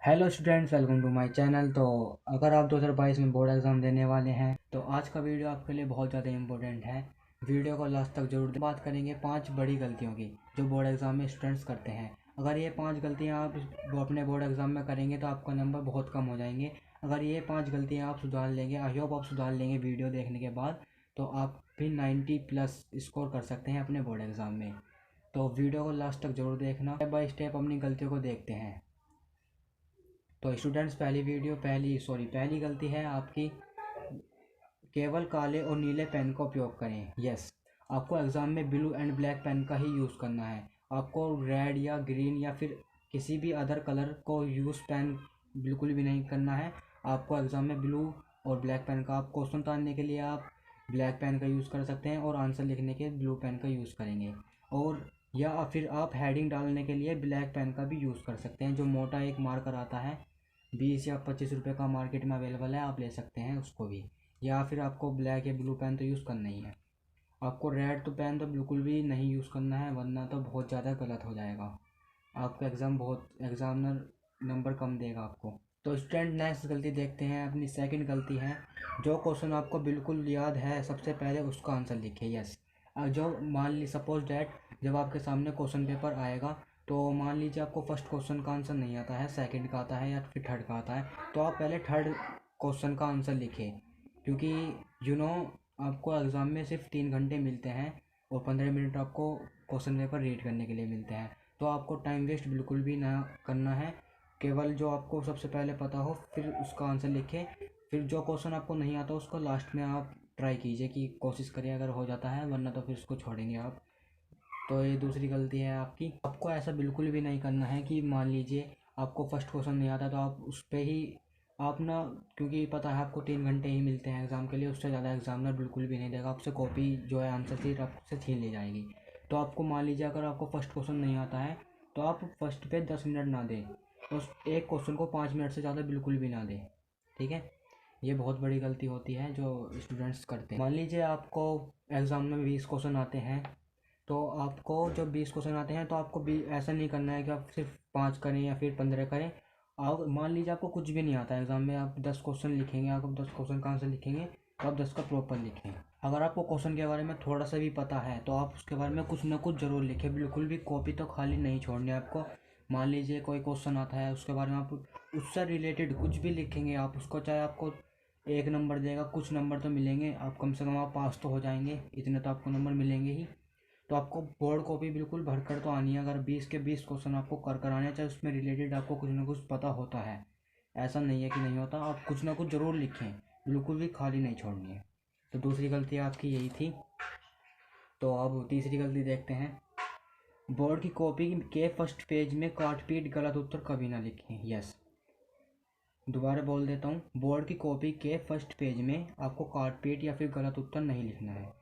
Hello students, welcome to my channel. तो अगर आप 2022 में बोर्ड एग्ज़ाम देने वाले हैं तो आज का वीडियो आपके लिए बहुत ज़्यादा इम्पोर्टेंट है। वीडियो को लास्ट तक जरूर बात करेंगे 5 बड़ी गलतियों की जो बोर्ड एग्ज़ाम में स्टूडेंट्स करते हैं। अगर ये 5 गलतियाँ आप अपने बोर्ड एग्ज़ाम में करेंगे तो आपका नंबर बहुत कम हो जाएंगे। अगर ये 5 गलतियाँ आप सुधार लेंगे, आई होप आप सुधार लेंगे वीडियो देखने के बाद, तो आप भी 90+ स्कोर कर सकते हैं अपने बोर्ड एग्ज़ाम में। तो वीडियो को लास्ट तक जरूर देखना, स्टेप बाय स्टेप अपनी गलतियों को देखते हैं। तो स्टूडेंट्स, पहली गलती है आपकी, केवल काले और नीले पेन का उपयोग करें। यस, आपको एग्ज़ाम में ब्लू एंड ब्लैक पेन का ही यूज़ करना है। आपको रेड या ग्रीन या फिर किसी भी अदर कलर को यूज़ पेन बिल्कुल भी नहीं करना है। आपको एग्ज़ाम में ब्लू और ब्लैक पेन का, आप क्वेश्चन उतारने के लिए आप ब्लैक पेन का यूज़ कर सकते हैं और आंसर लिखने के ब्लू पेन का यूज़ करेंगे। और या फिर आप हेडिंग डालने के लिए ब्लैक पेन का भी यूज़ कर सकते हैं, जो मोटा एक मार्कर आता है, 20 या 25 रुपये का मार्केट में अवेलेबल है, आप ले सकते हैं उसको भी। या फिर आपको ब्लैक या ब्लू पेन तो यूज़ करना ही है। आपको रेड तो पेन तो बिल्कुल भी नहीं यूज़ करना है, वरना तो बहुत ज़्यादा गलत हो जाएगा। आपका एग्ज़ामिनर नंबर कम देगा आपको। तो स्टूडेंट, नेक्स्ट गलती देखते हैं। अपनी सेकंड गलती है, जो क्वेश्चन आपको बिल्कुल याद है सबसे पहले उसका आंसर लिखिए। यस, जो मान ली सपोज डैट जब आपके सामने क्वेश्चन पेपर आएगा तो मान लीजिए आपको फर्स्ट क्वेश्चन का आंसर नहीं आता है, सेकंड का आता है या फिर थर्ड का आता है, तो आप पहले थर्ड क्वेश्चन का आंसर लिखिए। क्योंकि यू नो आपको एग्ज़ाम में सिर्फ 3 घंटे मिलते हैं और 15 मिनट आपको क्वेश्चन पेपर रीड करने के लिए मिलते हैं। तो आपको टाइम वेस्ट बिल्कुल भी ना करना है। केवल जो आपको सबसे पहले पता हो फिर उसका आंसर लिखें। फिर जो क्वेश्चन आपको नहीं आता उसको लास्ट में आप ट्राई कीजिए कि कोशिश करिए, अगर हो जाता है, वरना तो फिर उसको छोड़ेंगे आप। तो ये दूसरी गलती है आपकी। आपको ऐसा बिल्कुल भी नहीं करना है कि मान लीजिए आपको फर्स्ट क्वेश्चन नहीं आता तो आप उस पर ही आप ना, क्योंकि पता है आपको 3 घंटे ही मिलते हैं एग्ज़ाम के लिए, उससे ज़्यादा एग्जामिनर बिल्कुल भी नहीं देगा। आपसे कॉपी जो है आंसर शीट आपसे छीन ली जाएगी। तो आपको मान लीजिए अगर आपको फर्स्ट क्वेश्चन नहीं आता है तो आप फर्स्ट पे 10 मिनट ना दें, उस एक क्वेश्चन को 5 मिनट से ज़्यादा बिल्कुल भी ना दें। ठीक है, ये बहुत बड़ी गलती होती है जो स्टूडेंट्स करते हैं। मान लीजिए आपको एग्ज़ाम में 20 क्वेश्चन आते हैं, तो आपको जब 20 क्वेश्चन आते हैं तो आपको भी ऐसा नहीं करना है कि आप सिर्फ 5 करें या फिर 15 करें। आप मान लीजिए आपको कुछ भी नहीं आता है एग्ज़ाम में, आप 10 क्वेश्चन लिखेंगे, आप 10 क्वेश्चन का आंसर लिखेंगे, तो आप 10 का प्रॉपर लिखें। अगर आपको क्वेश्चन के बारे में थोड़ा सा भी पता है तो आप उसके बारे में कुछ ना कुछ ज़रूर लिखें। बिल्कुल भी कॉपी तो खाली नहीं छोड़नी है आपको। मान लीजिए कोई क्वेश्चन आता है, उसके बारे में आप उससे रिलेटेड कुछ भी लिखेंगे आप उसको, चाहे आपको 1 नंबर देगा, कुछ नंबर तो मिलेंगे, आप कम से कम आप पास तो हो जाएंगे, इतने तो आपको नंबर मिलेंगे ही। तो आपको बोर्ड कॉपी बिल्कुल भरकर तो आनी है। अगर 20 के 20 क्वेश्चन आपको कर आने हैं, चाहे उसमें रिलेटेड आपको कुछ ना कुछ पता होता है, ऐसा नहीं है कि नहीं होता, आप कुछ ना कुछ ज़रूर लिखें, बिल्कुल भी खाली नहीं छोड़नी है। तो दूसरी गलती आपकी यही थी। तो अब तीसरी गलती देखते हैं। बोर्ड की कॉपी के फर्स्ट पेज में काट पीट गलत उत्तर कभी ना लिखें। यस, दोबारा बोल देता हूँ, बोर्ड की कॉपी के फर्स्ट पेज में आपको काट पीट या फिर गलत उत्तर नहीं लिखना है।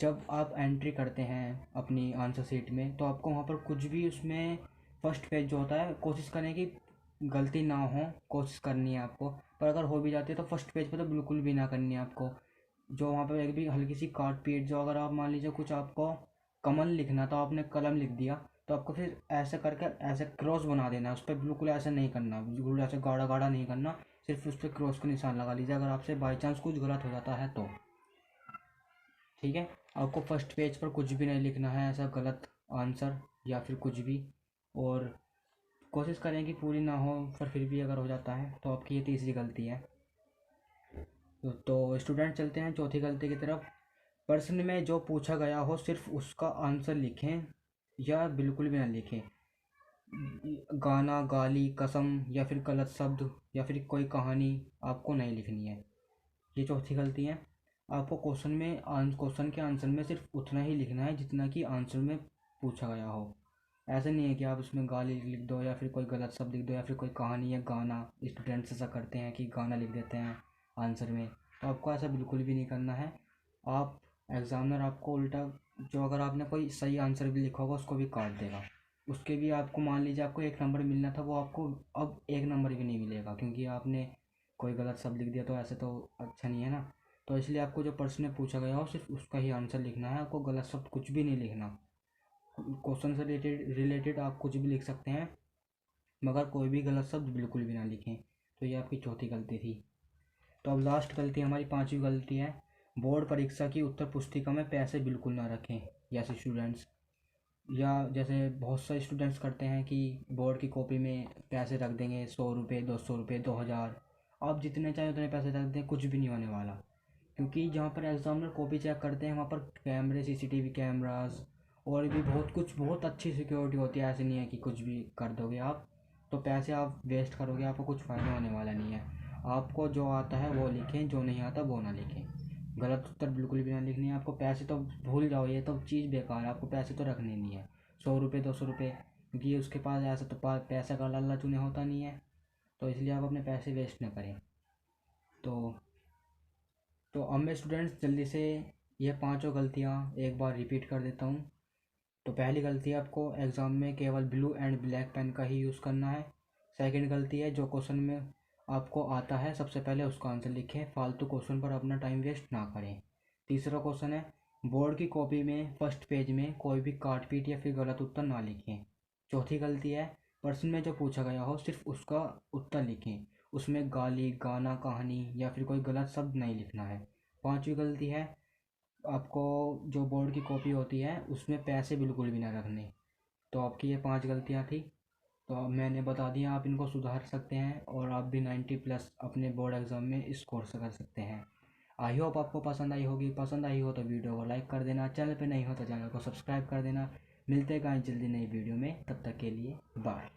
जब आप एंट्री करते हैं अपनी आंसर शीट में तो आपको वहाँ पर कुछ भी उसमें फर्स्ट पेज जो होता है, कोशिश करें कि गलती ना हो, कोशिश करनी है आपको। पर अगर हो भी जाती है तो फर्स्ट पेज पे तो बिल्कुल भी ना करनी है आपको। जो वहाँ पर एक भी हल्की सी काट पीट, जो अगर आप मान लीजिए कुछ आपको कमल लिखना था, आपने कलम लिख दिया, तो आपको फिर ऐसे करके ऐसे क्रॉस बना देना है उस पर, बिल्कुल ऐसे नहीं करना, बिल्कुल ऐसे गाढ़ा गाढ़ा नहीं करना, सिर्फ उस पर क्रॉस का निशान लगा लीजिए अगर आपसे बाई चांस कुछ गलत हो जाता है तो। ठीक है, आपको फर्स्ट पेज पर कुछ भी नहीं लिखना है ऐसा गलत आंसर या फिर कुछ भी। और कोशिश करें कि पूरी ना हो, पर फिर भी अगर हो जाता है तो आपकी ये तीसरी गलती है। तो स्टूडेंट, चलते हैं चौथी गलती की तरफ। प्रश्न में जो पूछा गया हो सिर्फ उसका आंसर लिखें या बिल्कुल भी ना लिखें। गाना, गाली, कसम या फिर गलत शब्द या फिर कोई कहानी आपको नहीं लिखनी है। ये चौथी गलती है। आपको क्वेश्चन के आंसर में सिर्फ उतना ही लिखना है जितना कि आंसर में पूछा गया हो। ऐसा नहीं है कि आप उसमें गाली लिख दो या फिर कोई गलत शब्द लिख दो या फिर कोई कहानी या गाना। स्टूडेंट्स ऐसा करते हैं कि गाना लिख देते हैं आंसर में, तो आपको ऐसा बिल्कुल भी नहीं करना है। आप एग्ज़ामिनर आपको उल्टा, जो अगर आपने कोई सही आंसर भी लिखा होगा उसको भी काट देगा। उसके भी आपको मान लीजिए आपको 1 नंबर मिलना था, वो आपको अब 1 नंबर भी नहीं मिलेगा, क्योंकि आपने कोई गलत शब्द लिख दिया, तो ऐसे तो अच्छा नहीं है ना। तो इसलिए आपको जो प्रश्न में पूछा गया हो सिर्फ उसका ही आंसर लिखना है, आपको गलत शब्द कुछ भी नहीं लिखना। क्वेश्चन से रिलेटेड आप कुछ भी लिख सकते हैं, मगर कोई भी गलत शब्द बिल्कुल भी ना लिखें। तो ये आपकी चौथी गलती थी। तो अब लास्ट गलती हमारी पांचवी गलती है, बोर्ड परीक्षा की उत्तर पुस्तिका में पैसे बिल्कुल ना रखें। जैसे स्टूडेंट्स या जैसे बहुत सारे स्टूडेंट्स करते हैं कि बोर्ड की कॉपी में पैसे रख देंगे, 100 रुपये, 200 रुपये, 2000, आप जितने चाहें उतने पैसे रख दें, कुछ भी नहीं होने वाला। क्योंकि जहाँ पर एग्जामिनर कॉपी चेक करते हैं वहाँ पर कैमरे, सीसीटीवी कैमरास और भी बहुत कुछ, बहुत अच्छी सिक्योरिटी होती है। ऐसे नहीं है कि कुछ भी कर दोगे आप तो पैसे आप वेस्ट करोगे, आपको कुछ फ़ायदा होने वाला नहीं है। आपको जो आता है वो लिखें, जो नहीं आता वो ना लिखें। गलत उत्तर बिल्कुल भी ना लिखनी है। आपको पैसे तो भूल जाओ, ये तो चीज़ बेकार है, आपको पैसे तो रखने नहीं है। 100 रुपये, 200 रुपये, क्योंकि उसके पास ऐसा तो पैसा का लालच उन्हें होता नहीं है, तो इसलिए आप अपने पैसे वेस्ट ना करें। तो अब मैं स्टूडेंट्स जल्दी से ये पांचों गलतियाँ एक बार रिपीट कर देता हूँ। तो पहली गलती है, आपको एग्ज़ाम में केवल ब्लू एंड ब्लैक पेन का ही यूज़ करना है। सेकंड गलती है, जो क्वेश्चन में आपको आता है सबसे पहले उसका आंसर लिखें, फालतू क्वेश्चन पर अपना टाइम वेस्ट ना करें। तीसरा क्वेश्चन है, बोर्ड की कॉपी में फर्स्ट पेज में कोई भी काट पीट या फिर गलत उत्तर ना लिखें। चौथी गलती है, प्रश्न में जो पूछा गया हो सिर्फ उसका उत्तर लिखें, उसमें गाली, गाना, कहानी या फिर कोई गलत शब्द नहीं लिखना है। पांचवी गलती है, आपको जो बोर्ड की कॉपी होती है उसमें पैसे बिल्कुल भी ना रखने। तो आपकी ये पांच गलतियां थी, तो अब मैंने बता दिया, आप इनको सुधार सकते हैं और आप भी 90+ अपने बोर्ड एग्ज़ाम में स्कोर कर सकते हैं। आई होप आपको पसंद आई होगी। पसंद आई हो तो वीडियो को लाइक कर देना, चैनल पे नहीं हो तो चैनल को सब्सक्राइब कर देना। मिलते हैं जल्दी नई वीडियो में, तब तक के लिए बाय।